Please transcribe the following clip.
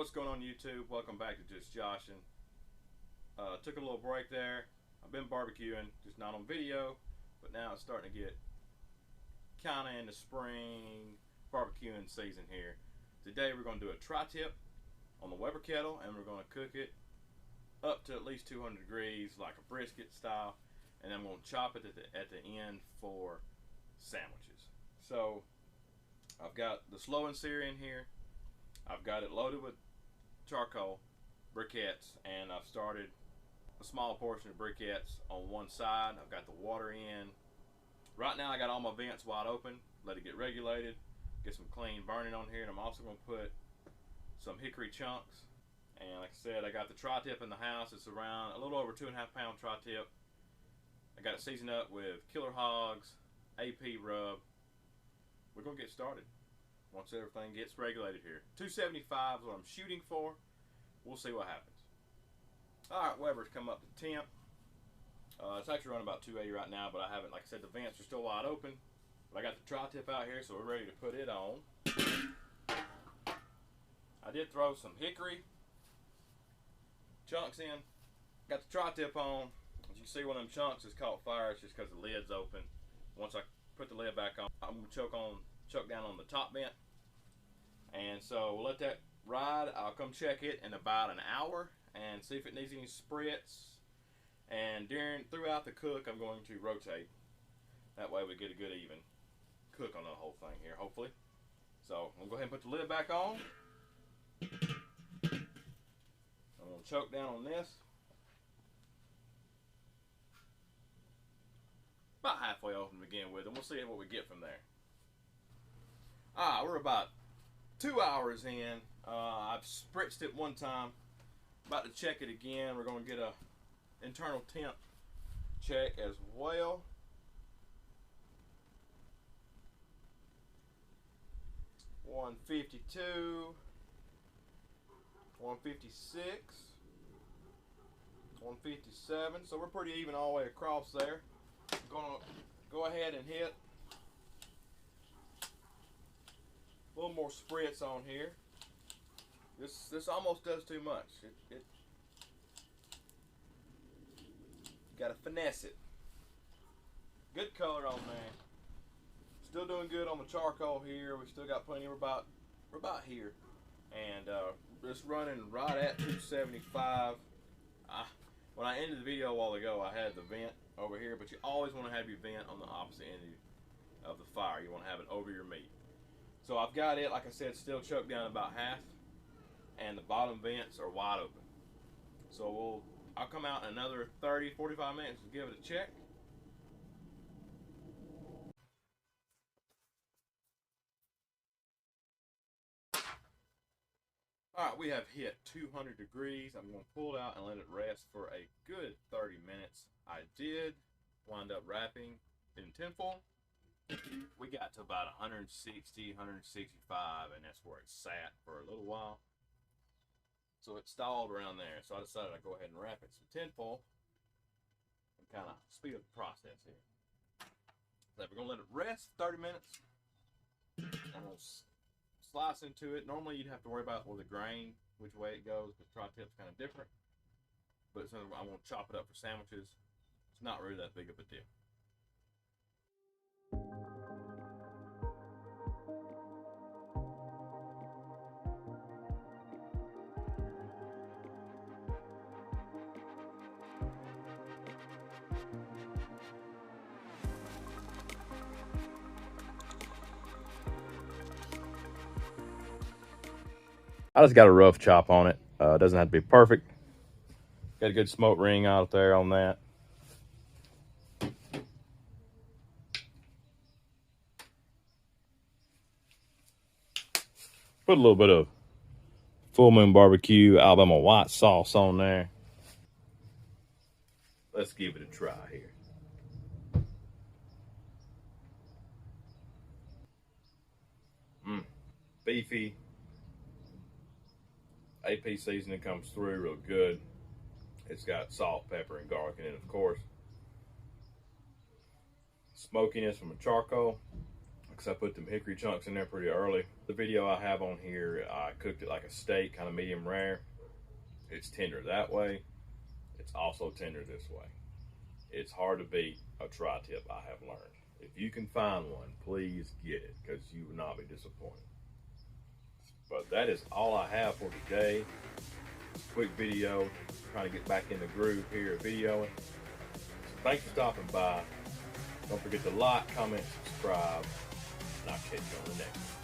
What's going on YouTube? Welcome back to Just Joshin. Took a little break there. I've been barbecuing, just not on video, but now it's starting to get kind of into spring barbecuing season here. Today we're going to do a tri-tip on the Weber kettle, and we're going to cook it up to at least 200 degrees like a brisket style, and then I'm going to chop it at the end for sandwiches. So I've got the slow and sear in here. I've got it loaded with charcoal briquettes, and I've started a small portion of briquettes on one side. I've got the water in. Right now I got all my vents wide open, let it get regulated, get some clean burning on here, and I'm also going to put some hickory chunks. And like I said, I got the tri-tip in the house. It's around a little over 2.5 pound tri-tip. I got it seasoned up with Killer Hogs, AP rub. We're going to get started once everything gets regulated here. 275 is what I'm shooting for. We'll see what happens. Alright, Weber's come up to temp. It's actually running about 280 right now, but I haven't, like I said, the vents are still wide open. But I got the tri-tip out here, so we're ready to put it on. I did throw some hickory chunks in. Got the tri-tip on. As you can see, one of them chunks has caught fire. It's just because the lid's open. Once I put the lid back on, I'm going to choke down on the top vent. And so we'll let that ride. I'll come check it in about an hour and see if it needs any spritz. And throughout the cook, I'm going to rotate. That way we get a good even cook on the whole thing here, hopefully. So I'm going to go ahead and put the lid back on. I'm going to choke down on this. About halfway open to begin with, and we'll see what we get from there. We're about 2 hours in. I've spritzed it one time. About to check it again. We're going to get a internal temp check as well. $152, $156, $157. So we're pretty even all the way across there. I'm going to go ahead and hit a little more spritz on here. This almost does too much. You gotta finesse it. Good color on there. Still doing good on the charcoal here. We still got plenty. We're about here, and just running right at 275. When I ended the video a while ago, I had the vent over here, but you always want to have your vent on the opposite end of the fire. You want to have it over your meat. So I've got it, like I said, still choked down about half, and the bottom vents are wide open. So I'll come out in another 30-45 minutes to give it a check. Alright, we have hit 200 degrees. I'm going to pull it out and let it rest for a good 30 minutes. I did wind up wrapping in tinfoil. We got to about 160, 165, and that's where it sat for a little while. So it stalled around there. So I decided I'd go ahead and wrap it in some tinfoil and kind of speed up the process here. So we're going to let it rest 30 minutes. I'm going to slice into it. Normally you'd have to worry about the grain, which way it goes, because tri-tip's kind of different. But since I'm going to chop it up for sandwiches, it's not really that big of a deal. I just got a rough chop on it. It doesn't have to be perfect. Got a good smoke ring out there on that. Put a little bit of Full Moon Barbecue Alabama white sauce on there. Let's give it a try here. Beefy. AP seasoning comes through real good. It's got salt, pepper, and garlic in it, of course. Smokiness from a charcoal. Like chunks. I put them hickory chunks in there pretty early. The video I have on here, I cooked it like a steak, kind of medium rare. It's tender that way. It's also tender this way. It's hard to beat a tri-tip, I have learned. If you can find one, please get it, because you will not be disappointed. But that is all I have for today. Quick video, trying to get back in the groove here of videoing. So thanks for stopping by. Don't forget to like, comment, subscribe, and I'll catch you on the next one.